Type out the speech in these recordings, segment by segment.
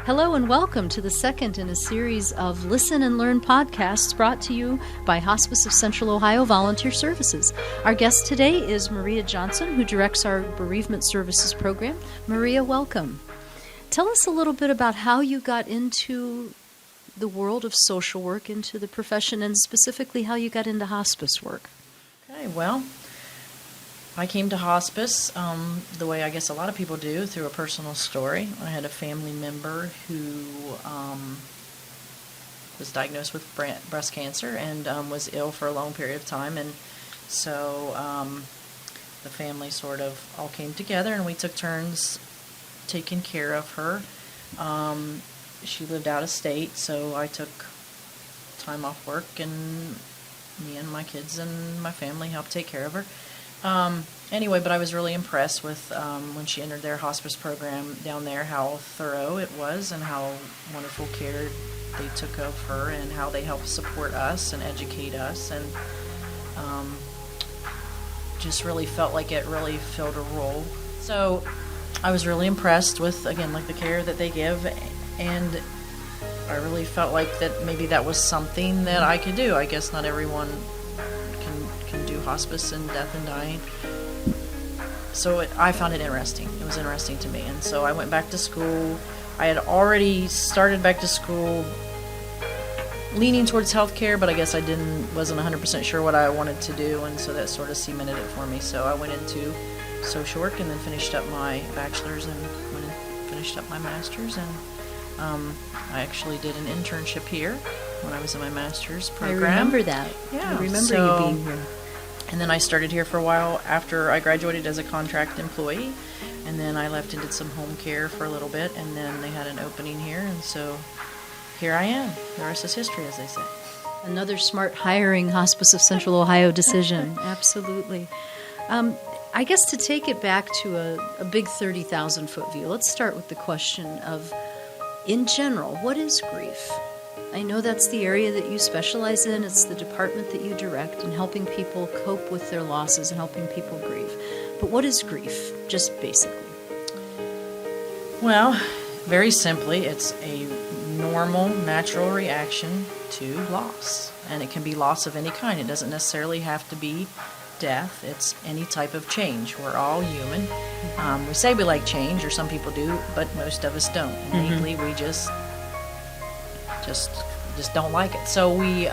Hello and welcome to the second in a series of Listen and Learn podcasts brought to you by Hospice of Central Ohio Volunteer Services. Our guest today is Maria Johnson, who directs our Bereavement Services program. Maria, welcome. Tell us a little bit about how you got into the world of social work, into the profession, and specifically how you got into hospice work. Okay, well, I came to hospice the way I guess a lot of people do, through a personal story. I had a family member who was diagnosed with breast cancer and was ill for a long period of time, and so the family sort of all came together and we took turns taking care of her. She lived out of state, so I took time off work, and me and my kids and my family helped take care of her. Anyway, but I was really impressed with when she entered their hospice program down there, how thorough it was and how wonderful care they took of her and how they helped support us and educate us, and just really felt like it really filled a role. So I was really impressed with, again, like the care that they give, and I really felt like that maybe that was something that I could do. I guess not everyone can do hospice and death and dying. So I found it interesting. It was interesting to me. And so I went back to school. I had already started back to school leaning towards healthcare, but I guess I wasn't 100% sure what I wanted to do, and so that sort of cemented it for me. So I went into social work and then finished up my bachelor's and went and finished up my master's, and I actually did an internship here when I was in my master's program. I remember that. Yeah. I remember you being here. And then I started here for a while after I graduated as a contract employee, and then I left and did some home care for a little bit, and then they had an opening here, and so here I am. The rest is history, as they say. Another smart hiring Hospice of Central Ohio decision. Absolutely. I guess to take it back to a big 30,000-foot view, let's start with the question of, in general, what is grief? I know that's the area that you specialize in. It's the department that you direct in helping people cope with their losses and helping people grieve. But what is grief, just basically? Well, very simply, it's a normal, natural reaction to loss. And it can be loss of any kind. It doesn't necessarily have to be death. It's any type of change. We're all human. We say we like change, or some people do, but most of us don't. Innately, we just don't like it. So we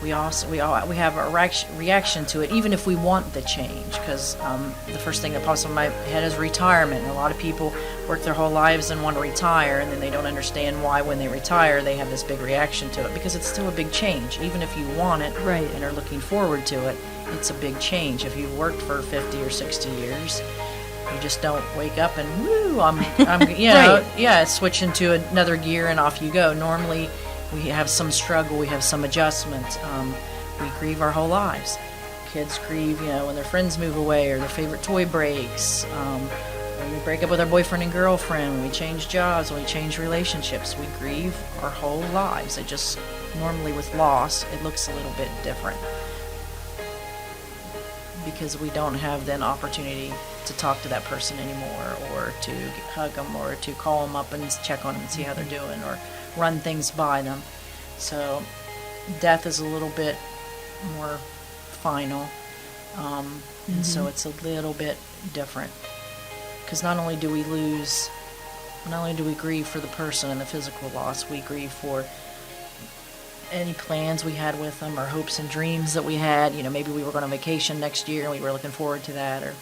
have a reaction to it, even if we want the change. Because the first thing that pops in my head is retirement. And a lot of people work their whole lives and want to retire, and then they don't understand why when they retire they have this big reaction to it, because it's still a big change. Even if you want it, right, and are looking forward to it, it's a big change. If you've worked for 50 or 60 years, you just don't wake up and woo, I'm right. Switch into another gear and off you go. Normally, we have some struggle, we have some adjustment. We grieve our whole lives. Kids grieve, when their friends move away or their favorite toy breaks. When we break up with our boyfriend and girlfriend, when we change jobs, when we change relationships, we grieve our whole lives. It just, normally with loss, it looks a little bit different, because we don't have then opportunity to talk to that person anymore, or to hug them, or to call them up and check on them and see how they're doing, or run things by them. So death is a little bit more final, and so it's a little bit different, because not only do we grieve for the person and the physical loss, we grieve for any plans we had with them, or hopes and dreams that we had. Maybe we were going on vacation next year and we were looking forward to that, or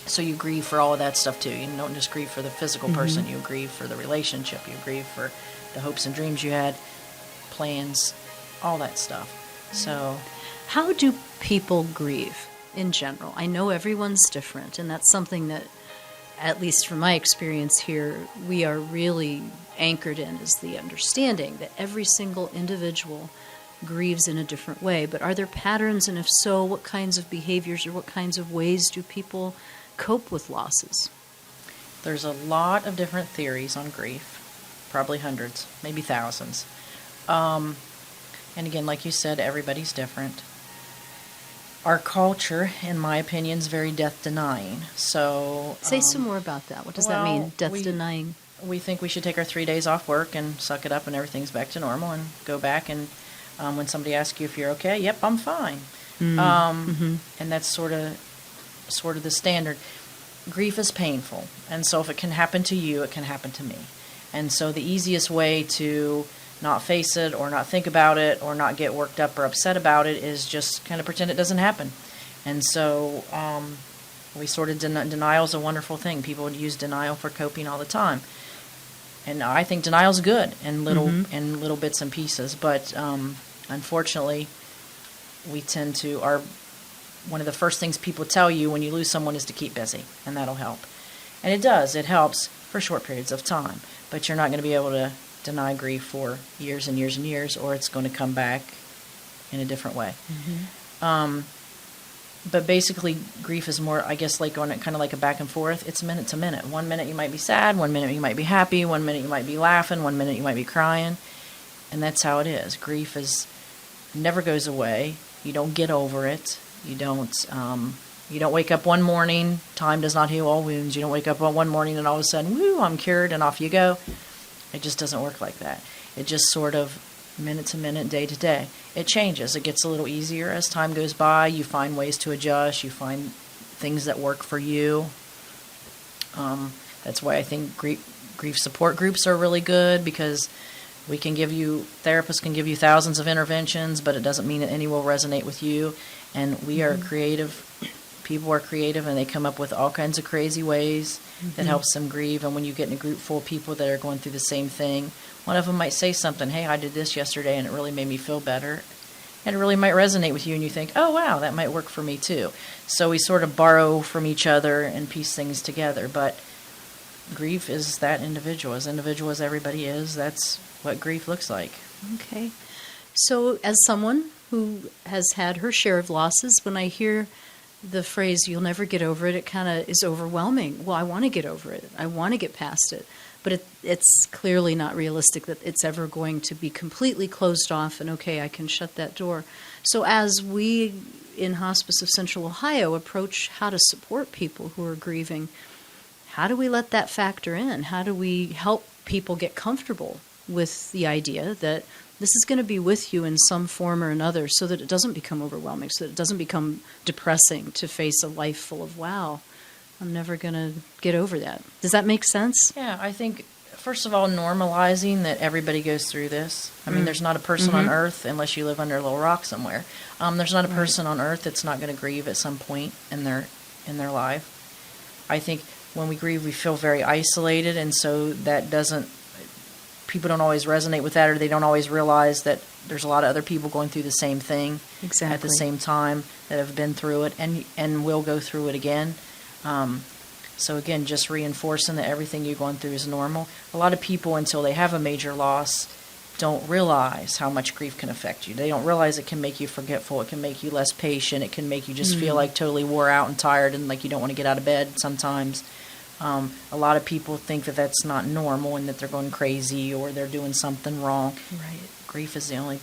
so you grieve for all of that stuff too. You don't just grieve for the physical person, you grieve for the relationship, you grieve for the hopes and dreams you had, plans, all that stuff. So how do people grieve in general? I know everyone's different, and that's something that, at least from my experience here, we are really anchored in, is the understanding that every single individual grieves in a different way. But are there patterns, and if so, what kinds of behaviors or what kinds of ways do people cope with losses? There's a lot of different theories on grief, probably hundreds, maybe thousands. And again, like you said, everybody's different. Our culture, in my opinion, is very death-denying. So say some more about that. What does that mean, death-denying? we think we should take our 3 days off work and suck it up and everything's back to normal and go back. And when somebody asks you if you're okay, yep, I'm fine. And that's sort of the standard. Grief is painful, and so if it can happen to you, it can happen to me. And so the easiest way to not face it or not think about it or not get worked up or upset about it is just kind of pretend it doesn't happen. And so we sort of denial is a wonderful thing. People would use denial for coping all the time, and I think denial is good in little bits and pieces. But unfortunately, we tend to one of the first things people tell you when you lose someone is to keep busy, and that'll help. And it does. It helps for short periods of time, but you're not going to be able to deny grief for years and years and years, or it's going to come back in a different way. But basically, grief is more, I guess, like going kind of like a back and forth. It's minute to minute. 1 minute you might be sad, 1 minute you might be happy, 1 minute you might be laughing, 1 minute you might be crying, and that's how it is. Grief never goes away. You don't get over it. You don't wake up one morning, time does not heal all wounds. You don't wake up one morning and all of a sudden, woo, I'm cured, and off you go. It just doesn't work like that. It just sort of minute to minute, day to day. It changes. It gets a little easier as time goes by. You find ways to adjust. You find things that work for you. That's why I think grief support groups are really good, because therapists can give you thousands of interventions, but it doesn't mean that any will resonate with you. And we are creative. People are creative, and they come up with all kinds of crazy ways that helps them grieve. And when you get in a group full of people that are going through the same thing, one of them might say something, hey, I did this yesterday, and it really made me feel better. And it really might resonate with you, and you think, oh, wow, that might work for me too. So we sort of borrow from each other and piece things together. But grief is that individual as everybody is. That's what grief looks like. Okay. So as someone who has had her share of losses, when I hear the phrase, you'll never get over it, it kind of is overwhelming. Well, I want to get over it. I want to get past it. But it's clearly not realistic that it's ever going to be completely closed off and, okay, I can shut that door. So as we in Hospice of Central Ohio approach how to support people who are grieving, how do we let that factor in? How do we help people get comfortable with the idea that this is going to be with you in some form or another, so that it doesn't become overwhelming, so that it doesn't become depressing to face a life full of, wow, I'm never going to get over that. Does that make sense? Yeah, I think, first of all, normalizing that everybody goes through this. I mean, there's not a person on earth, unless you live under a little rock somewhere, there's not a person on earth that's not going to grieve at some point in their life. I think when we grieve, we feel very isolated, and so people don't always resonate with that, or they don't always realize that there's a lot of other people going through the same thing at the same time that have been through it and will go through it again. So again, just reinforcing that everything you're going through is normal. A lot of people, until they have a major loss, don't realize how much grief can affect you. They don't realize it can make you forgetful. It can make you less patient. It can make you just feel like totally wore out and tired and like you don't want to get out of bed sometimes. A lot of people think that that's not normal and that they're going crazy or they're doing something wrong. Right. Grief is the only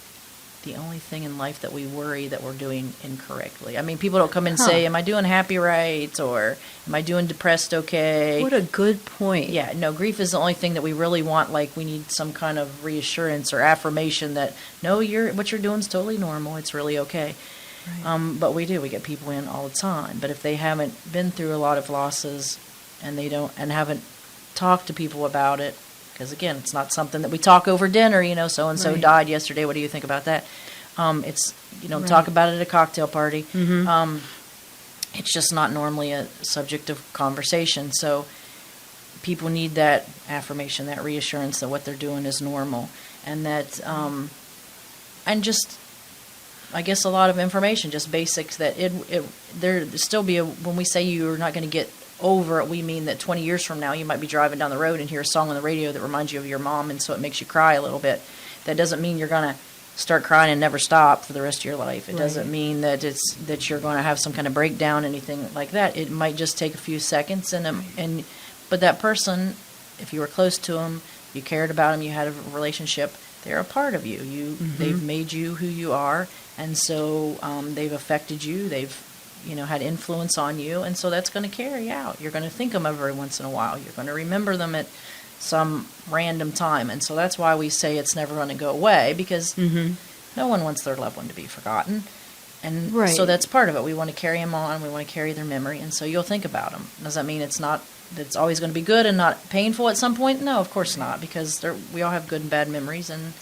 thing in life that we worry that we're doing incorrectly. I mean, people don't come and say, am I doing happy right? Or am I doing depressed okay? What a good point. Yeah, no, grief is the only thing that we really want. Like, we need some kind of reassurance or affirmation that, no, what you're doing is totally normal. It's really okay. Right. But we get people in all the time. But if they haven't been through a lot of losses and haven't talked to people about it, because again, it's not something that we talk over dinner, so-and-so died yesterday, what do you think about that? It's, talk about it at a cocktail party. It's just not normally a subject of conversation. So people need that affirmation, that reassurance that what they're doing is normal. And that, and just, I guess, a lot of information, just basics that when we say you're not going to get over it, we mean that 20 years from now you might be driving down the road and hear a song on the radio that reminds you of your mom, and so it makes you cry a little bit. That doesn't mean you're going to start crying and never stop for the rest of your life. It doesn't mean that that you're going to have some kind of breakdown, anything like that. It might just take a few seconds, but that person, if you were close to them, you cared about them, you had a relationship, they're a part of you. They've made you who you are, and so they've affected you. They've had influence on you, and so that's going to carry out. You're going to think of them every once in a while. You're going to remember them at some random time. And so that's why we say it's never going to go away, because no one wants their loved one to be forgotten. And so that's part of it. We want to carry them on. We want to carry their memory. And so you'll think about them. Does that mean it's always going to be good and not painful at some point? No, of course not, because we all have good and bad memories, and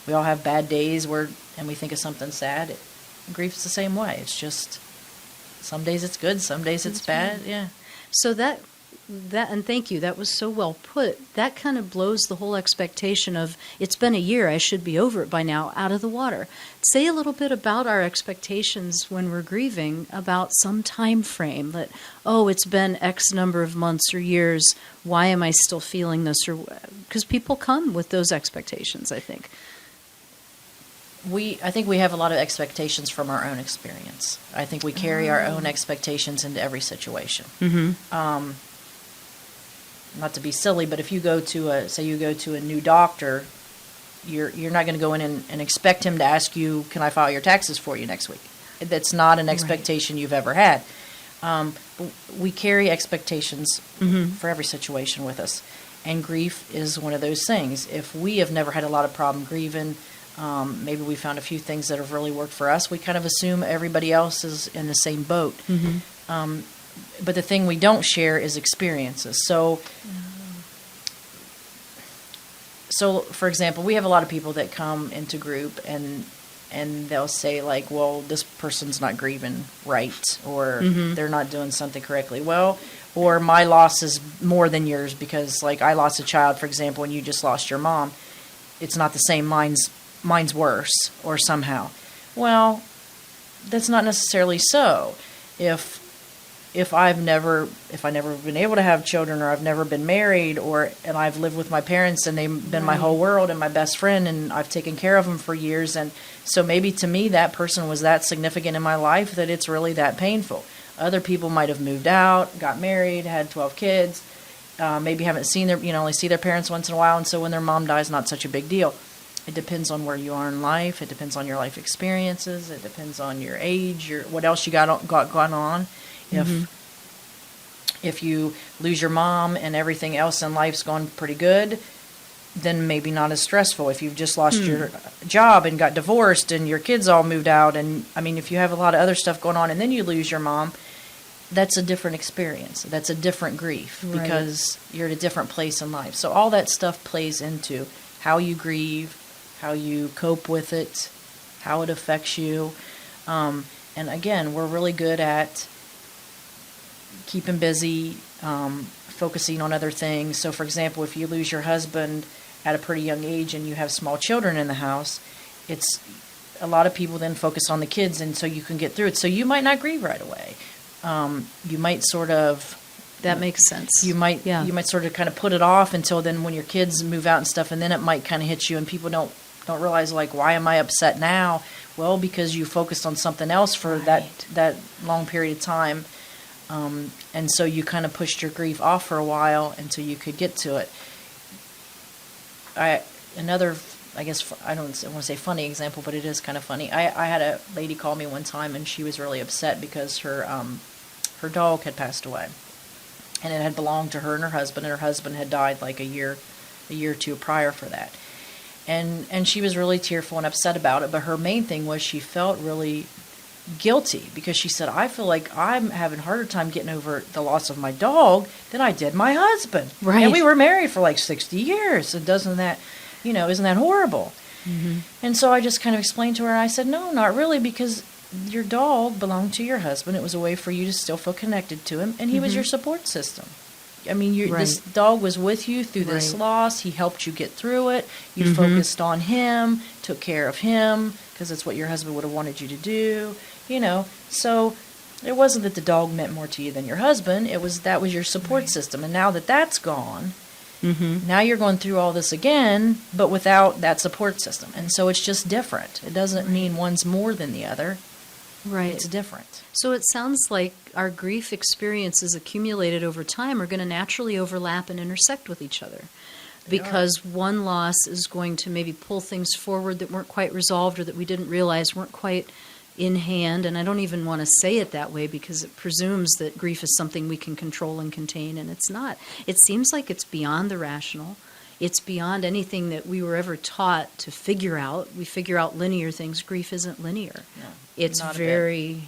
we all have bad days and we think of something sad. Grief's the same way. It's just some days it's good, some days it's bad. Right. Yeah. So that and thank you. That was so well put. That kind of blows the whole expectation of it's been a year, I should be over it by now, out of the water. Say a little bit about our expectations when we're grieving about some time frame that, oh, it's been X number of months or years. Why am I still feeling this? Or because people come with those expectations, I think. I think we have a lot of expectations from our own experience. I think we carry our own expectations into every situation. Not to be silly, but if you go to a new doctor, you're not going to go in and expect him to ask you, can I file your taxes for you next week? That's not an expectation you've ever had. We carry expectations for every situation with us. And grief is one of those things. If we have never had a lot of problem grieving, maybe we found a few things that have really worked for us, we kind of assume everybody else is in the same boat. But the thing we don't share is experiences. So, for example, we have a lot of people that come into group and they'll say, like, well, this person's not grieving right, or they're not doing something correctly. Well, or my loss is more than yours because, like, I lost a child, for example, and you just lost your mom. It's not the same. Mine's worse, or somehow. Well, that's not necessarily so. If I've never been able to have children, or I've never been married, and I've lived with my parents and they've been my whole world and my best friend, and I've taken care of them for years, and so maybe to me that person was that significant in my life that it's really that painful. Other people might have moved out, got married, had 12 kids, maybe haven't seen only see their parents once in a while, and so when their mom dies, not such a big deal. It depends on where you are in life. It depends on your life experiences. It depends on your age, what else you got going on. If you lose your mom and everything else in life's gone pretty good, then maybe not as stressful. If you've just lost your job and got divorced and your kids all moved out, and I mean, if you have a lot of other stuff going on and then you lose your mom, that's a different experience. That's a different grief because you're at a different place in life. So all that stuff plays into how you grieve, how you cope with it, how it affects you. And again, we're really good at keeping busy, focusing on other things. So, for example, if you lose your husband at a pretty young age and you have small children in the house, it's a lot of people then focus on the kids, and so you can get through it. So you might not grieve right away. You might sort of... That makes sense. You might sort of kind of put it off until then when your kids move out and stuff, and then it might kind of hit you, and people don't realize, like, why am I upset now? Well, because you focused on something else for that long period of time. And so you kind of pushed your grief off for a while until you could get to it. I guess, I don't want to say funny example, but it is kind of funny. I had a lady call me one time, and she was really upset because her dog had passed away. And it had belonged to her and her husband had died like a year or two prior for that. And she was really tearful and upset about it, but her main thing was she felt really guilty because she said, I feel like I'm having a harder time getting over the loss of my dog than I did my husband. Right. And we were married for like 60 years. And isn't that horrible? And so I just kind of explained to her, I said, no, not really, because your dog belonged to your husband. It was a way for you to still feel connected to him, and he was your support system. I mean, this dog was with you through this loss. He helped you get through it. You focused on him, took care of him, because that's what your husband would have wanted you to do. So it wasn't that the dog meant more to you than your husband. That was your support system. And now that that's gone, now you're going through all this again, but without that support system. And so it's just different. It doesn't mean one's more than the other. Right. It's different. So it sounds like our grief experiences accumulated over time are going to naturally overlap and intersect with each other. Because one loss is going to maybe pull things forward that weren't quite resolved or that we didn't realize weren't quite in hand, and I don't even want to say it that way because it presumes that grief is something we can control and contain, and it's not. It seems like it's beyond the rational. It's beyond anything that we were ever taught to figure out. We figure out linear things. Grief isn't linear. No, it's very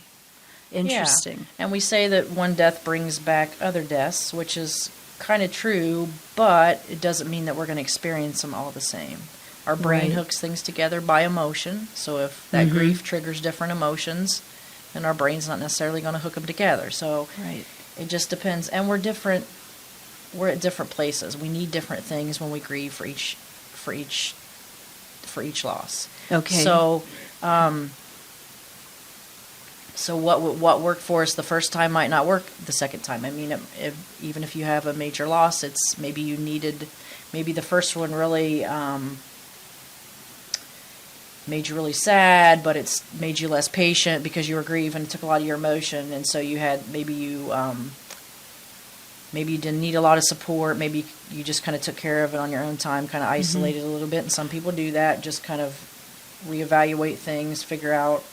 interesting. Yeah. And we say that one death brings back other deaths, which is kind of true, but it doesn't mean that we're going to experience them all the same. Our brain hooks things together by emotion. So if that grief triggers different emotions, then our brain's not necessarily going to hook them together. So it just depends. And we're different. We're at different places. We need different things when we grieve for each loss. Okay. So so what worked for us the first time might not work the second time. I mean, even if you have a major loss, it's maybe the first one really made you really sad, but it's made you less patient because you were grieving. It took a lot of your emotion, and so you had maybe you didn't need a lot of support. Maybe you just kind of took care of it on your own time, kind of isolated a little bit. And some people do that, just kind of reevaluate things, figure out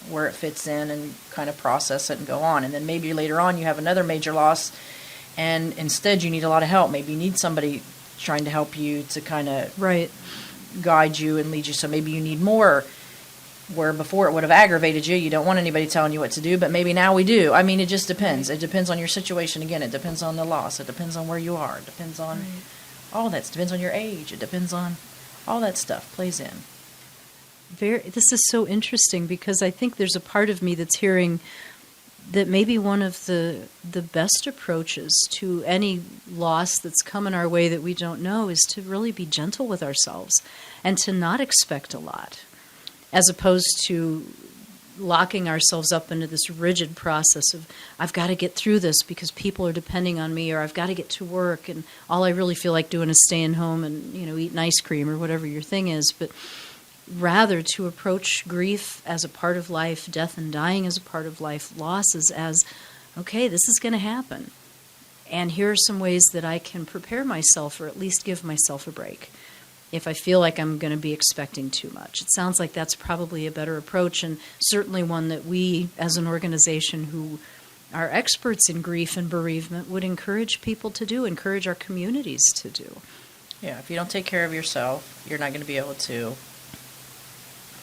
where it fits in, and kind of process it and go on. And then maybe later on you have another major loss, and instead you need a lot of help. Maybe you need somebody trying to help you to kind of guide you and lead you. So maybe you need more, where before it would have aggravated you. You don't want anybody telling you what to do, but maybe now we do. I mean, it just depends. It depends on your situation. Again, it depends on the loss. It depends on where you are. It depends on all that. It depends on your age. It depends on all that stuff plays in. This is so interesting because I think there's a part of me that's hearing that maybe one of the best approaches to any loss that's coming our way that we don't know is to really be gentle with ourselves and to not expect a lot, as opposed to locking ourselves up into this rigid process of, I've got to get through this because people are depending on me, or I've got to get to work, and all I really feel like doing is staying home and, eating ice cream or whatever your thing is. But rather to approach grief as a part of life, death and dying as a part of life, losses as, okay, this is going to happen. And here are some ways that I can prepare myself, or at least give myself a break, if I feel like I'm going to be expecting too much. It sounds like that's probably a better approach, and certainly one that we, as an organization who are experts in grief and bereavement, would encourage people to do, encourage our communities to do. Yeah, if you don't take care of yourself, you're not going to be able to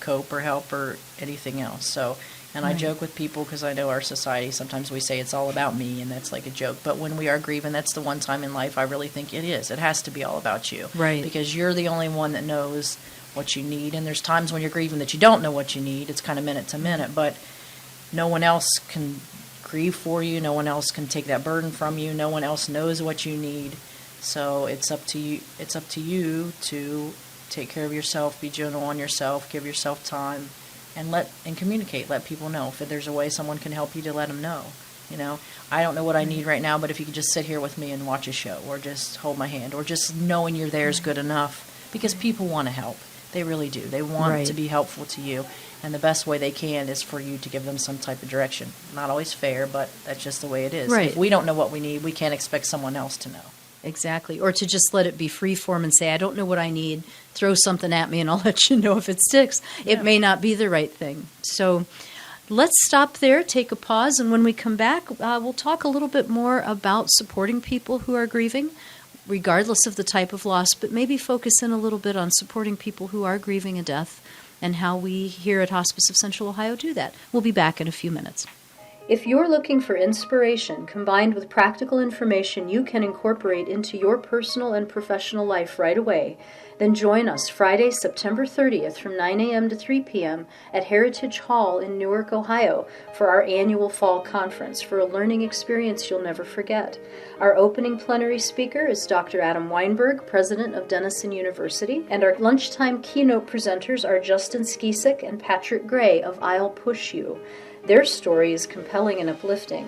cope or help or anything else. So, and I joke with people because I know our society, sometimes we say it's all about me, and that's like a joke. But when we are grieving, that's the one time in life I really think it is. It has to be all about you. Right. Because you're the only one that knows what you need. And there's times when you're grieving that you don't know what you need. It's kind of minute to minute. But no one else can grieve for you. No one else can take that burden from you. No one else knows what you need. So it's up to you. It's up to you to take care of yourself, be gentle on yourself, give yourself time, and communicate. Let people know. If there's a way someone can help you, to let them know. I don't know what I need right now, but if you could just sit here with me and watch a show, or just hold my hand, or just knowing you're there is good enough, because people want to help. They really do. They want to be helpful to you, and the best way they can is for you to give them some type of direction. Not always fair, but that's just the way it is. Right. If we don't know what we need, we can't expect someone else to know. Exactly. Or to just let it be free form and say, I don't know what I need. Throw something at me and I'll let you know if it sticks. It may not be the right thing. So let's stop there, take a pause, and when we come back, we'll talk a little bit more about supporting people who are grieving, regardless of the type of loss, but maybe focus in a little bit on supporting people who are grieving a death and how we here at Hospice of Central Ohio do that. We'll be back in a few minutes. If you're looking for inspiration combined with practical information you can incorporate into your personal and professional life right away, then join us Friday, September 30th from 9 a.m. to 3 p.m. at Heritage Hall in Newark, Ohio for our annual fall conference for a learning experience you'll never forget. Our opening plenary speaker is Dr. Adam Weinberg, president of Denison University, and our lunchtime keynote presenters are Justin Skisick and Patrick Gray of I'll Push You. Their story is compelling and uplifting.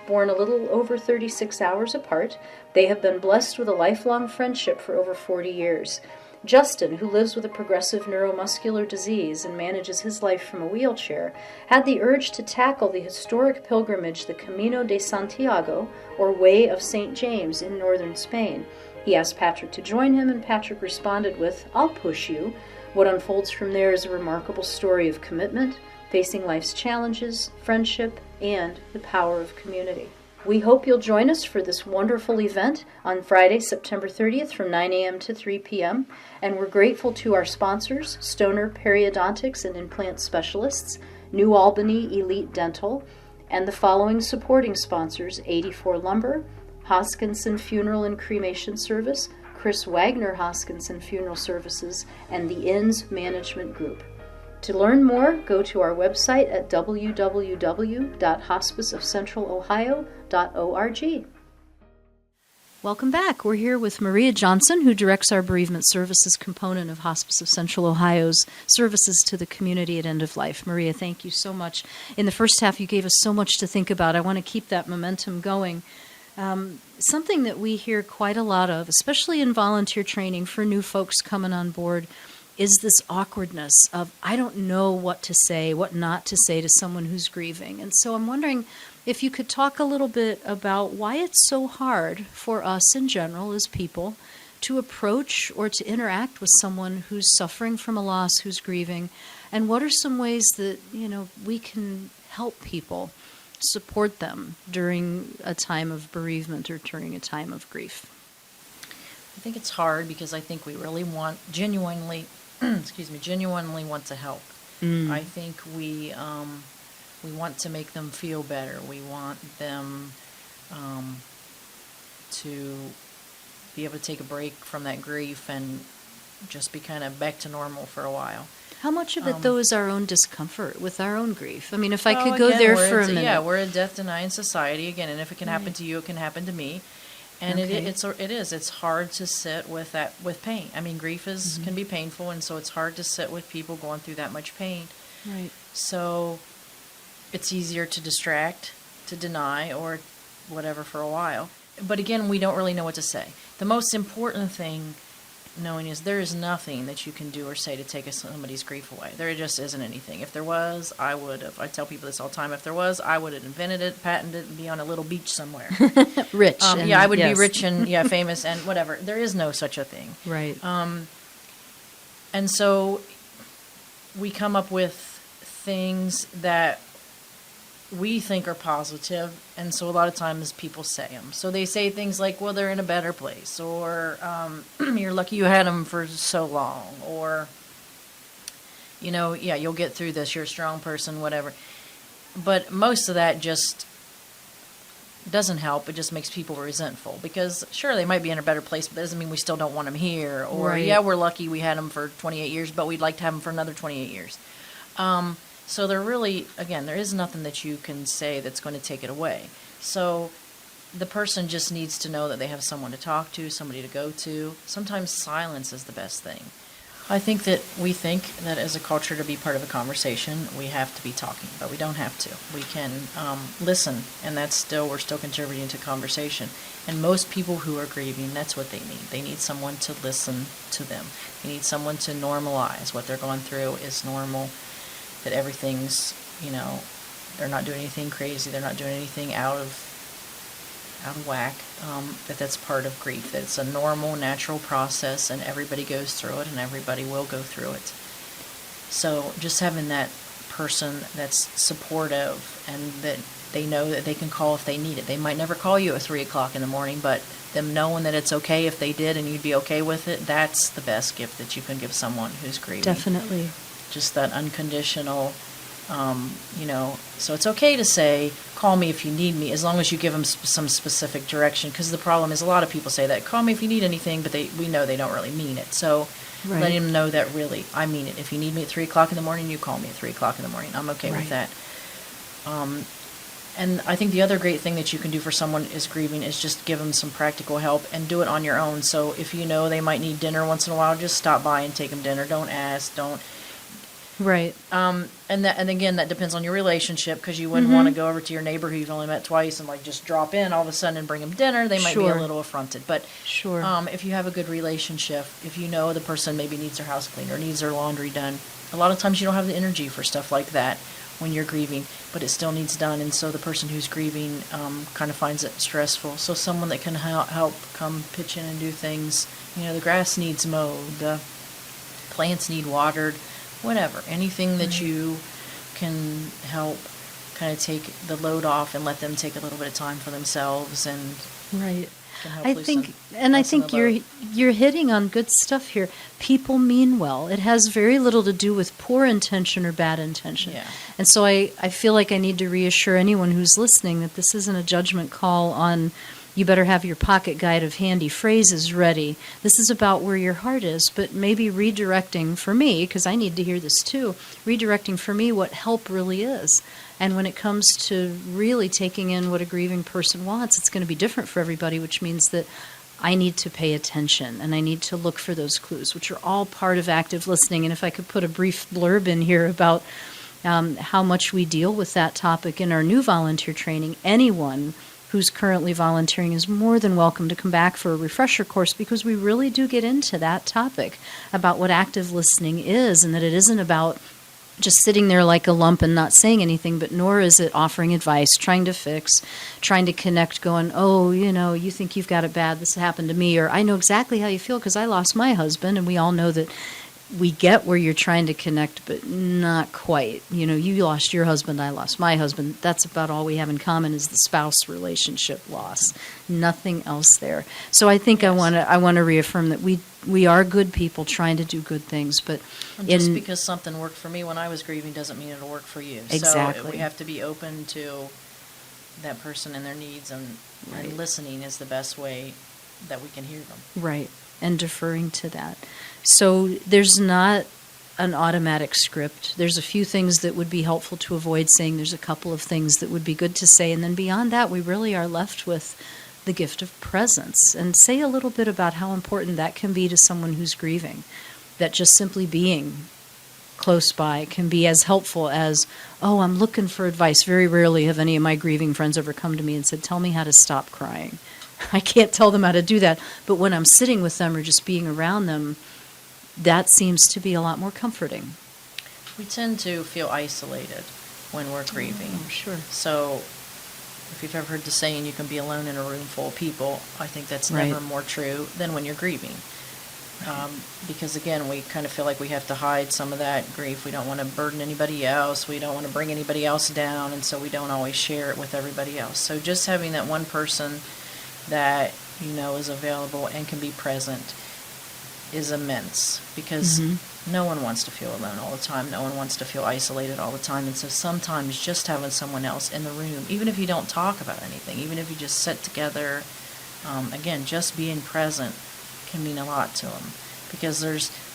Born a little over 36 hours apart, they have been blessed with a lifelong friendship for over 40 years. Justin, who lives with a progressive neuromuscular disease and manages his life from a wheelchair, had the urge to tackle the historic pilgrimage, the Camino de Santiago, or Way of St. James, in northern Spain. He asked Patrick to join him, and Patrick responded with, I'll push you. What unfolds from there is a remarkable story of commitment, facing life's challenges, friendship, and the power of community. We hope you'll join us for this wonderful event on Friday, September 30th from 9 a.m. to 3 p.m. And we're grateful to our sponsors, Stoner Periodontics and Implant Specialists, New Albany Elite Dental, and the following supporting sponsors: 84 Lumber, Hoskinson Funeral and Cremation Service, Chris Wagner Hoskinson Funeral Services, and the Inns Management Group. To learn more, go to our website at www.hospiceofcentralohio.org. Welcome back. We're here with Maria Johnson, who directs our bereavement services component of Hospice of Central Ohio's services to the community at end of life. Maria, thank you so much. In the first half, you gave us so much to think about. I want to keep that momentum going. Something that we hear quite a lot of, especially in volunteer training for new folks coming on board, is this awkwardness of, I don't know what to say, what not to say to someone who's grieving. And so I'm wondering if you could talk a little bit about why it's so hard for us in general as people to approach or to interact with someone who's suffering from a loss, who's grieving, and what are some ways that, we can help people, support them during a time of bereavement or during a time of grief. I think it's hard because I think we really genuinely want to help. I think we want to make them feel better. We want them to be able to take a break from that grief and just be kind of back to normal for a while. How much of it, though, is our own discomfort with our own grief? I mean, if I could go there for a minute. Yeah, we're a death-denying society, again, and if it can happen to you, it can happen to me. And it's hard to sit with pain. I mean, grief can be painful, and so it's hard to sit with people going through that much pain. Right. So it's easier to distract, to deny, or whatever for a while. But again, we don't really know what to say. The most important thing knowing is there is nothing that you can do or say to take somebody's grief away. There just isn't anything. If there was, I would have. I tell people this all the time. If there was, I would have invented it, patented it, and be on a little beach somewhere. Rich. I would be rich and famous and whatever. There is no such a thing. Right. And so we come up with things that we think are positive, and so a lot of times people say them. So they say things like, well, they're in a better place, or you're lucky you had them for so long, or, you'll get through this, you're a strong person, whatever. But most of that just doesn't help. It just makes people resentful, because sure, they might be in a better place, but that doesn't mean we still don't want them here, or right. We're lucky we had them for 28 years, but we'd like to have them for another 28 years. So there really, again, there is nothing that you can say that's going to take it away. So the person just needs to know that they have someone to talk to, somebody to go to. Sometimes silence is the best thing. I think that we think that as a culture, to be part of a conversation, we have to be talking, but we don't have to. We can listen, and we're still contributing to conversation. And most people who are grieving, that's what they need. They need someone to listen to them. They need someone to normalize what they're going through is normal. That everything's, they're not doing anything crazy, they're not doing anything out of whack, that's part of grief, that it's a normal, natural process, and everybody goes through it, and everybody will go through it. So just having that person that's supportive, and that they know that they can call if they need it. They might never call you at 3 o'clock in the morning, but them knowing that it's okay if they did, and you'd be okay with it, that's the best gift that you can give someone who's grieving. Definitely. Just that unconditional, so it's okay to say, call me if you need me, as long as you give them some specific direction, because the problem is a lot of people say that, call me if you need anything, but we know they don't really mean it. So right. Letting them know that really, I mean it. If you need me at 3 o'clock in the morning, you call me at 3 o'clock in the morning. I'm okay with that. And I think the other great thing that you can do for someone is grieving is just give them some practical help and do it on your own. So if they might need dinner once in a while, just stop by and take them dinner. Don't ask, don't. Right. And again, that depends on your relationship, because you wouldn't want to go over to your neighbor who you've only met twice and just drop in all of a sudden and bring them dinner. They might be a little affronted. But sure. If you have a good relationship, if you know the person maybe needs their house cleaned or needs their laundry done, a lot of times you don't have the energy for stuff like that when you're grieving, but it still needs done. And so the person who's grieving kind of finds it stressful. So someone that can help come pitch in and do things. The grass needs mowed, the plants need watered. Whatever, anything that you can help kind of take the load off and let them take a little bit of time for themselves, and Right. can help I lessen think the you're load. you're hitting on good stuff here. People mean well. It has very little to do with poor intention or bad intention. Yeah. And so I feel like I need to reassure anyone who's listening that this isn't a judgment call on you better have your pocket guide of handy phrases ready. This is about where your heart is, but maybe redirecting for me, because I need to hear this too, redirecting for me what help really is. And when it comes to really taking in what a grieving person wants, it's going to be different for everybody, which means that I need to pay attention and I need to look for those clues, which are all part of active listening. And if I could put a brief blurb in here about how much we deal with that topic in our new volunteer training, anyone who's currently volunteering is more than welcome to come back for a refresher course, because we really do get into that topic about what active listening is, and that it isn't about just sitting there like a lump and not saying anything, but nor is it offering advice, trying to fix, trying to connect, going, oh, you think you've got it bad, this happened to me, or I know exactly how you feel because I lost my husband, and we all know that we get where you're trying to connect, but not quite. You lost your husband, I lost my husband. That's about all we have in common is the spouse relationship loss. Nothing else there. So I think Yes. I want to reaffirm that we are good people trying to do good things, but And just because something worked for me when I was grieving doesn't mean it'll work for you. Exactly. So we have to be open to that person and their needs, and listening is the best way that we can hear them. Right, and deferring to that. So there's not an automatic script. There's a few things that would be helpful to avoid saying. There's a couple of things that would be good to say. And then beyond that, we really are left with the gift of presence. And say a little bit about how important that can be to someone who's grieving. That just simply being close by can be as helpful as, oh, I'm looking for advice. Very rarely have any of my grieving friends ever come to me and said, tell me how to stop crying. I can't tell them how to do that. But when I'm sitting with them or just being around them, that seems to be a lot more comforting. We tend to feel isolated when we're grieving. Oh, sure. So if you've ever heard the saying, you can be alone in a room full of people, I think that's Right. never more true than when you're grieving. Because again, we kind of feel like we have to hide some of that grief. We don't want to burden anybody else. We don't want to bring anybody else down, and so we don't always share it with everybody else. So just having that one person that is available and can be present is immense, because no one wants to feel alone all the time. No one wants to feel isolated all the time. And so sometimes just having someone else in the room, even if you don't talk about anything, even if you just sit together, again, just being present can mean a lot to them. Because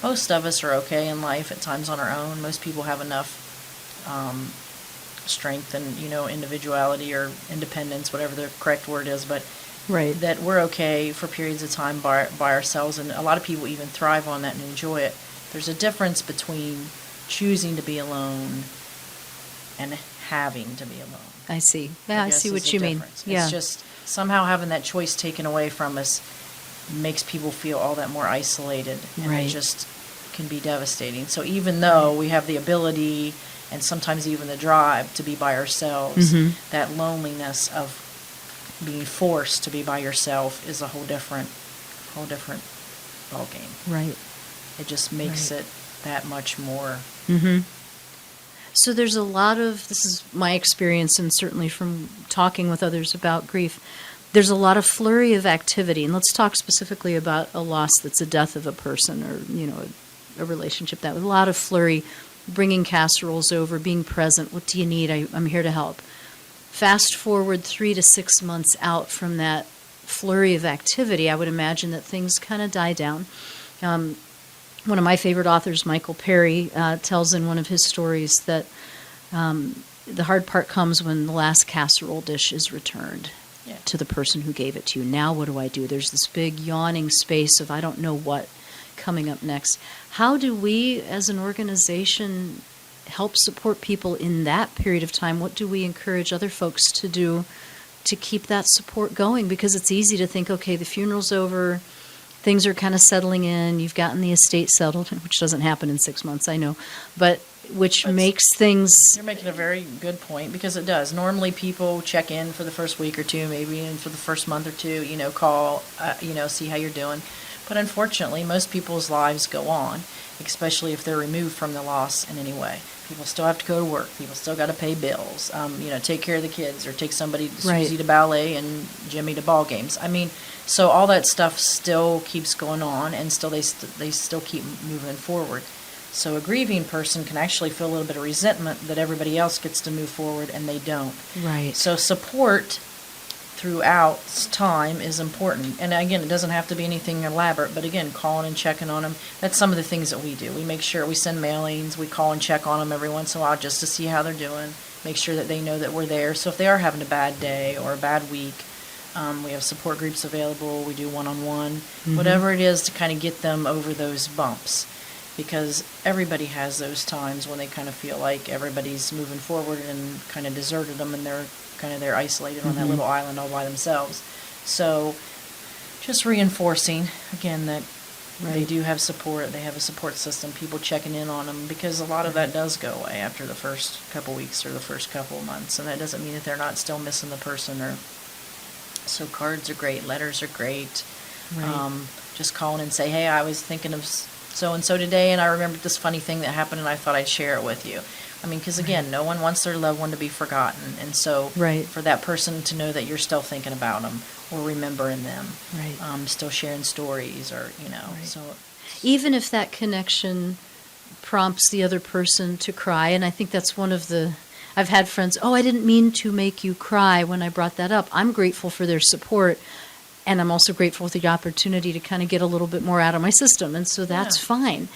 most of us are okay in life at times on our own. Most people have enough strength and, individuality or independence, whatever the correct word is, but Right. that we're okay for periods of time by ourselves, and a lot of people even thrive on that and enjoy it. There's a difference between choosing to be alone and having to be alone. I see. Yeah, I guess see is what the you mean. difference. Yeah. It's just somehow having that choice taken away from us makes people feel all that more isolated, and Right. it just can be devastating. So even though we have the ability and sometimes even the drive to be by ourselves, that loneliness of being forced to be by yourself is a whole different ballgame. Right. It just makes it that much more. So there's a lot of, this is my experience and certainly from talking with others about grief, there's a lot of flurry of activity. And let's talk specifically about a loss that's a death of a person or, a relationship. That with a lot of flurry, bringing casseroles over, being present. What do you need? I'm here to help. Fast forward 3 to 6 months out from that flurry of activity, I would imagine that things kind of die down. One of my favorite authors, Michael Perry, tells in one of his stories that the hard part comes when the last casserole dish is returned to the person who gave it to you. Now what do I do? There's this big yawning space of I don't know what coming up next. How do we as an organization help support people in that period of time? What do we encourage other folks to do to keep that support going? Because it's easy to think, okay, the funeral's over, things are kind of settling in, you've gotten the estate settled, which doesn't happen in 6 months, I know, but which makes things... You're making a very good point, because it does. Normally people check in for the first week or two, maybe, and for the first month or two, call, see how you're doing. But unfortunately, most people's lives go on, especially if they're removed from the loss in any way. People still have to go to work. People still got to pay bills. Take care of the kids, or take somebody, Right. Susie to ballet and Jimmy to ball games. I mean, so all that stuff still keeps going on, and still they still keep moving forward. So a grieving person can actually feel a little bit of resentment that everybody else gets to move forward and they don't. Right. So support throughout time is important. And again, it doesn't have to be anything elaborate, but again, calling and checking on them. That's some of the things that we do. We make sure we send mailings, we call and check on them every once in a while just to see how they're doing, make sure that they know that we're there. So if they are having a bad day or a bad week, we have support groups available, we do one-on-one, whatever it is to kind of get them over those bumps. Because everybody has those times when they kind of feel like everybody's moving forward and kind of deserted them, and they're isolated on that little island all by themselves. So just reinforcing, again, that they do have support, they have a support system, people checking in on them, because a lot of that does go away after the first couple weeks or the first couple of months, and that doesn't mean that they're not still missing the person. So cards are great, letters are great. Right. Just calling and say, hey, I was thinking of so-and-so today, and I remembered this funny thing that happened, and I thought I'd share it with you. I mean, because again, no one wants their loved one to be forgotten, and so Right. for that person to know that you're still thinking about them or remembering them, Right. still sharing stories, or Right. so Even if that connection prompts the other person to cry, and I think that's one of the, I've had friends, oh, I didn't mean to make you cry when I brought that up. I'm grateful for their support, and I'm also grateful for the opportunity to kind of get a little bit more out of my system, and so that's Yeah. fine.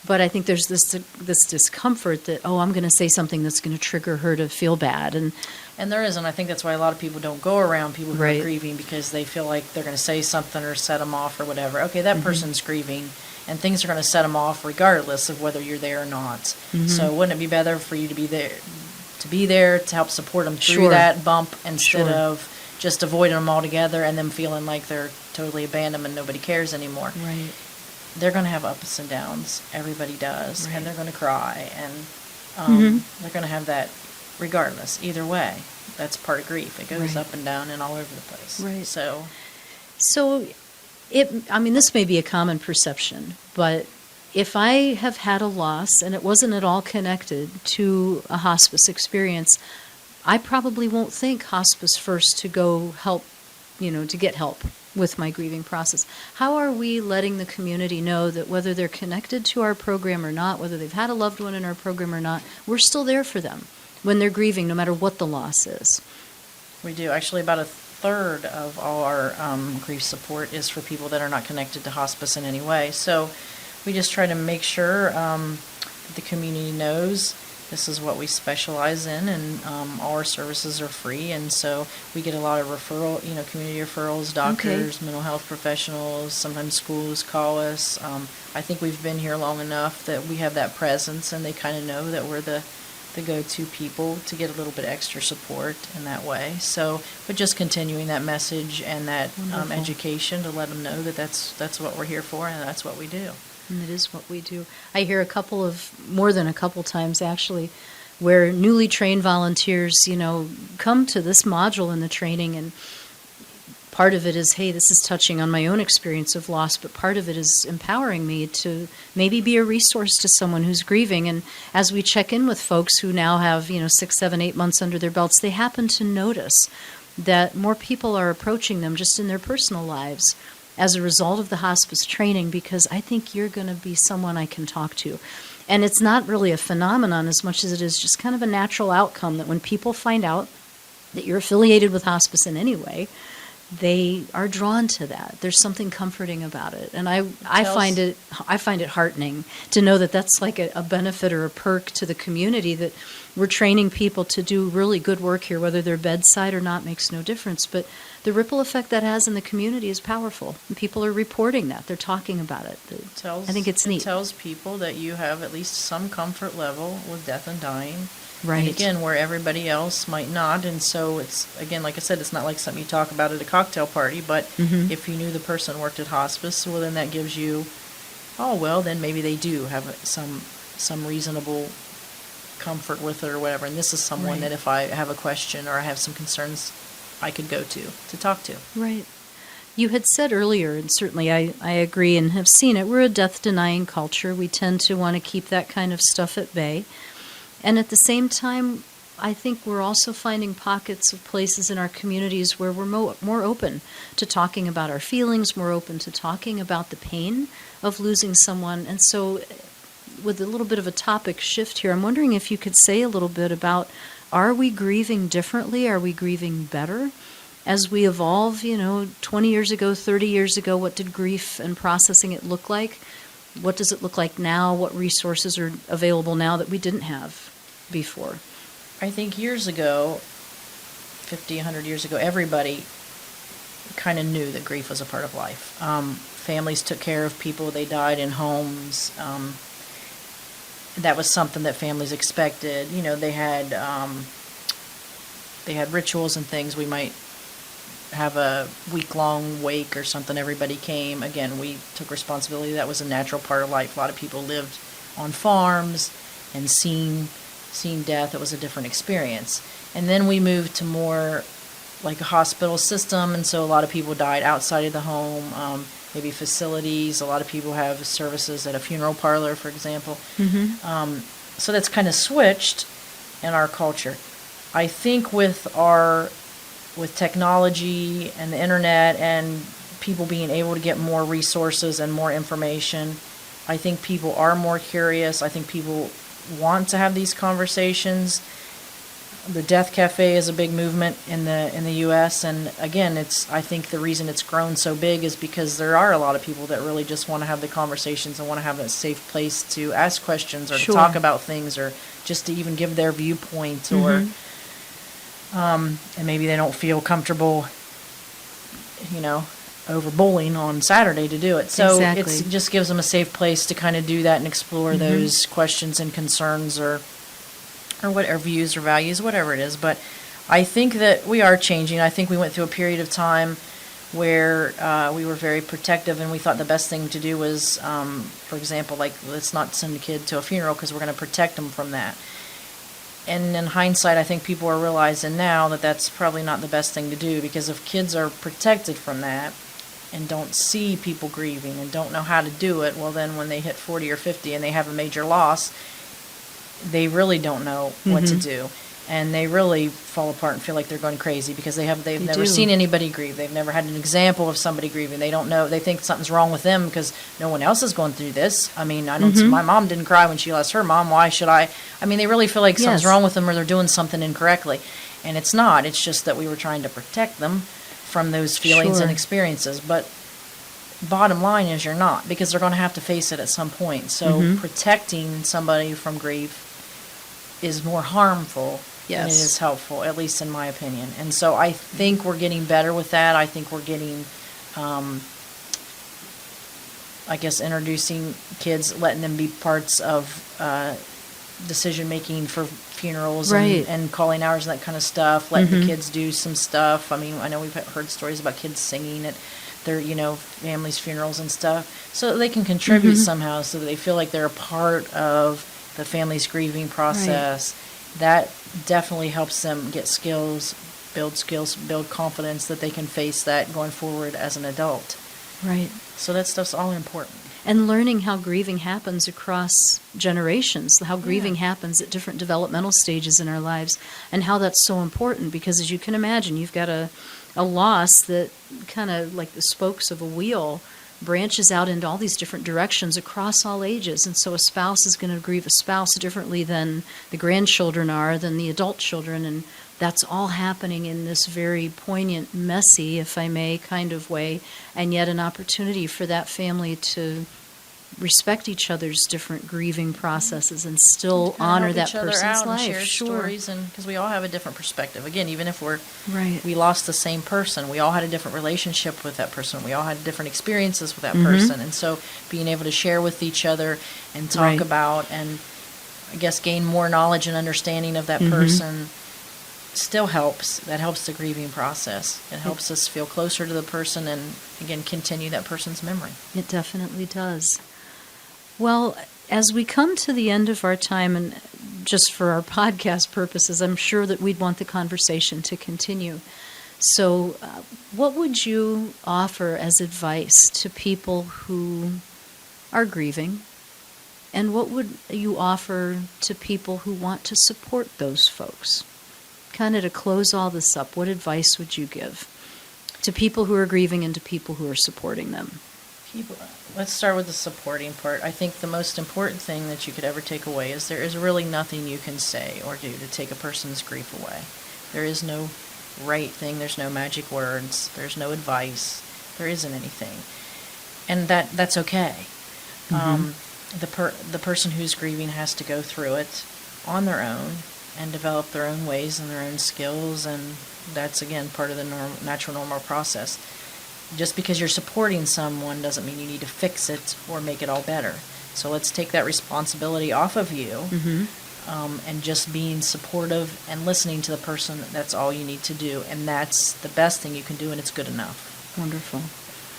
But I think there's this discomfort that, oh, I'm going to say something that's going to trigger her to feel bad, and there is, and I think that's why a lot of people don't go around people who Right. are grieving, because they feel like they're going to say something or set them off or whatever. Okay, that person's grieving, and things are going to set them off regardless of whether you're there or not. So wouldn't it be better for you to be there to help support them through Sure. that bump, instead Sure. of just avoiding them altogether and them feeling like they're totally abandoned and nobody cares anymore? right, They're going to have ups and downs. Everybody does. Right. And they're going to cry. And they're going to have that regardless. Either way, that's part of grief. It goes Right. up and down and all over the place. Right. So, So, this may be a common perception, but if I have had a loss and it wasn't at all connected to a hospice experience, I probably won't think hospice first to go help, to get help with my grieving process. How are we letting the community know that whether they're connected to our program or not, whether they've had a loved one in our program or not, we're still there for them when they're grieving, no matter what the loss is? we do. Actually, about a third of all our grief support is for people that are not connected to hospice in any way. So we just try to make sure that the community knows this is what we specialize in, and all our services are free. And so we get a lot of community referrals, doctors, mental health professionals, sometimes schools call us. I think we've been here long enough that we have that presence, and they kind of know that we're the go-to people to get a little bit extra support in that way. So, but just continuing that message and that Wonderful. education to let them know that that's what we're here for, and that's what we do. And it is what we do. I hear more than a couple times actually, where newly trained volunteers, come to this module in the training, and part of it is, hey, this is touching on my own experience of loss, but part of it is empowering me to maybe be a resource to someone who's grieving. And as we check in with folks who now have, 6, 7, 8 months under their belts, they happen to notice that more people are approaching them just in their personal lives as a result of the hospice training, because I think you're going to be someone I can talk to. And it's not really a phenomenon as much as it is just kind of a natural outcome that when people find out that you're affiliated with hospice in any way, they are drawn to that. There's something comforting about it. And I find it heartening to know that that's like a benefit or a perk to the community, that we're training people to do really good work here, whether they're bedside or not makes no difference. But the ripple effect that has in the community is powerful. And people are reporting that. They're talking about it. I think it's neat. It tells people that you have at least some comfort level with death and dying. Right. And again, where everybody else might not. And so it's, again, like I said, it's not like something you talk about at a cocktail party, but if you knew the person worked at hospice, well, then that gives you, then maybe they do have some reasonable comfort with it or whatever. And this is someone Right. that if I have a question or I have some concerns, I could go to talk to. Right. You had said earlier, and certainly I agree and have seen it, we're a death-denying culture. We tend to want to keep that kind of stuff at bay. And at the same time, I think we're also finding pockets of places in our communities where we're more open to talking about our feelings, more open to talking about the pain of losing someone. And so, with a little bit of a topic shift here, I'm wondering if you could say a little bit about, are we grieving differently? Are we grieving better? As we evolve, 20 years ago, 30 years ago, what did grief and processing it look like? What does it look like now? What resources are available now that we didn't have before? I think years ago, 50, 100 years ago, everybody kind of knew that grief was a part of life. Families took care of people. They died in homes. That was something that families expected. They had rituals and things. We might have a week-long wake or something. Everybody came. Again, we took responsibility. That was a natural part of life. A lot of people lived on farms and seen death. It was a different experience. And then we moved to more like a hospital system, and so a lot of people died outside of the home, maybe facilities. A lot of people have services at a funeral parlor, for example. Mm-hmm. So that's kind of switched in our culture. I think with technology and the internet and people being able to get more resources and more information, I think people are more curious. I think people want to have these conversations. The Death Cafe is a big movement in the U.S. and again, I think the reason it's grown so big is because there are a lot of people that really just want to have the conversations and want to have a safe place to ask questions or Sure. to talk about things or just to even give their viewpoint or and maybe they don't feel comfortable, over bowling on Saturday to do it. So Exactly. it just gives them a safe place to kind of do that and explore those questions and concerns or whatever views or values, whatever it is. But I think that we are changing. I think we went through a period of time where we were very protective and we thought the best thing to do was, for example, like let's not send a kid to a funeral because we're going to protect them from that. And in hindsight, I think people are realizing now that that's probably not the best thing to do because if kids are protected from that and don't see people grieving and don't know how to do it, well then when they hit 40 or 50 and they have a major loss, they really don't know what to do. And they really fall apart and feel like they're going crazy because they've never seen anybody grieve. They've never had an example of somebody grieving. They don't know. They think something's wrong with them because no one else is going through this. I mean, I don't. My mom didn't cry when she lost her mom. Why should I? I mean, they really feel like something's wrong with them or they're doing something incorrectly. And it's not. It's just that we were trying to protect them from those feelings and experiences. But bottom line is you're not, because they're going to have to face it at some point. So protecting somebody from grief is more harmful than it is helpful, at least in my opinion. And so I think we're getting better with that. I think we're getting, introducing kids, letting them be parts of decision making for funerals and calling hours and that kind of stuff, letting the kids do some stuff. I mean, I know we've heard stories about kids singing at their, families' funerals and stuff, so they can contribute somehow, so that they feel like they're a part of the family's grieving process. That definitely helps them get skills, build confidence that they can face that going forward as an adult. Right. So that stuff's all important. And learning how grieving happens across generations, how grieving happens at different developmental stages in our lives, and how that's so important, because as you can imagine, you've got a loss that kind of like the spokes of a wheel branches out into all these different directions across all ages. And so a spouse is going to grieve a spouse differently than the grandchildren are, than the adult children, and that's all happening in this very poignant, messy, if I may, kind of way, and yet an opportunity for that family to respect each other's different grieving processes and still honor that person's life. Share stories, and because we all have a different perspective. Again, even if we lost the same person, we all had a different relationship with that person. We all had different experiences with that person, and so being able to share with each other and talk about and I guess gain more knowledge and understanding of that person still helps. That helps the grieving process. It helps us feel closer to the person and again continue that person's memory. It definitely does. Well, as we come to the end of our time, and just for our podcast purposes, I'm sure that we'd want the conversation to continue. So what would you offer as advice to people who are grieving And what would you offer to people who want to support those folks? Kind of to close all this up, what advice would you give to people who are grieving and to people who are supporting them? Let's start with the supporting part. I think the most important thing that you could ever take away is there is really nothing you can say or do to take a person's grief away. There is no right thing. There's no magic words. There's no advice. There isn't anything. And that's okay. The person who's grieving has to go through it on their own and develop their own ways and their own skills, and that's, again, part of the natural normal process. Just because you're supporting someone doesn't mean you need to fix it or make it all better. So let's take that responsibility off of you, and just being supportive and listening to the person. That's all you need to do, and that's the best thing you can do, and it's good enough. Wonderful.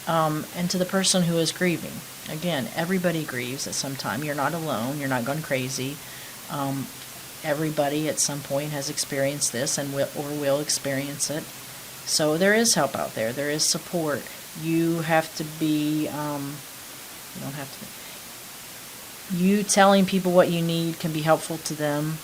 And to the person who is grieving, again, everybody grieves at some time. You're not alone. You're not going crazy. Everybody at some point has experienced this and will experience it. So there is help out there. There is support. You have to be, you don't have to be. You telling people what you need can be helpful to them.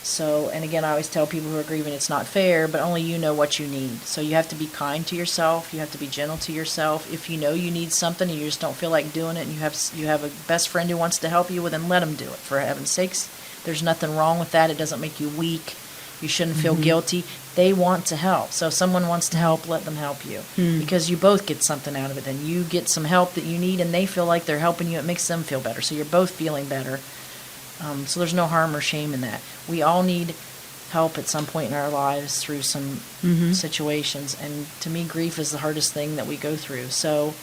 So, and again, I always tell people who are grieving it's not fair, but only you know what you need. So you have to be kind to yourself. You have to be gentle to yourself. If you know you need something and you just don't feel like doing it, and you have a best friend who wants to help you, well, then let them do it, for heaven's sakes. There's nothing wrong with that. It doesn't make you weak. You shouldn't feel guilty. They want to help. So if someone wants to help, let them help you. Because you both get something out of it. Then you get some help that you need, and they feel like they're helping you. It makes them feel better. So you're both feeling better. So there's no harm or shame in that. We all need help at some point in our lives through some situations. And to me, grief is the hardest thing that we go through. So,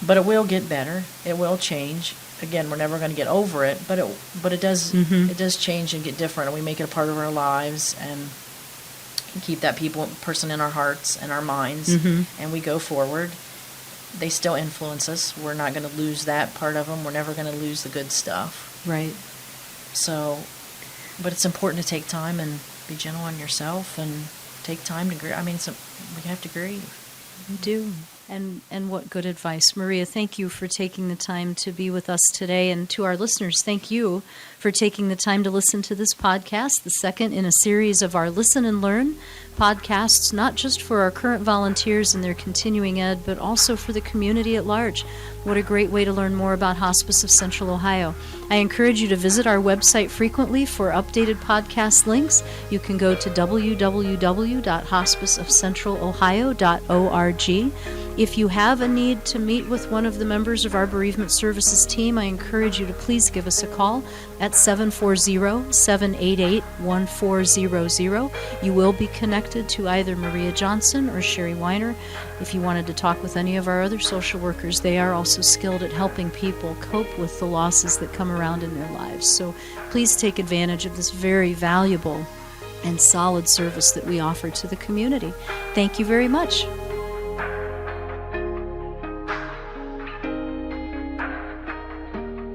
but it will get better. It will change. Again, we're never going to get over it, but it does it does change and get different, and we make it a part of our lives and keep that person in our hearts and our minds, and we go forward. They still influence us. We're not going to lose that part of them. We're never going to lose the good stuff. Right. So, but it's important to take time and be gentle on yourself and take time to grieve. I mean, we have to grieve. We do. And what good advice. Maria, thank you for taking the time to be with us today. And to our listeners, thank you for taking the time to listen to this podcast, the second in a series of our Listen and Learn podcasts, not just for our current volunteers and their continuing ed, but also for the community at large. What a great way to learn more about Hospice of Central Ohio. I encourage you to visit our website frequently for updated podcast links. You can go to www.hospiceofcentralohio.org. If you have a need to meet with one of the members of our bereavement services team, I encourage you to please give us a call at 740-788-1400. You will be connected to either Maria Johnson or Sherry Weiner. If you wanted to talk with any of our other social workers, they are also skilled at helping people cope with the losses that come around in their lives. So please take advantage of this very valuable and solid service that we offer to the community. Thank you very much.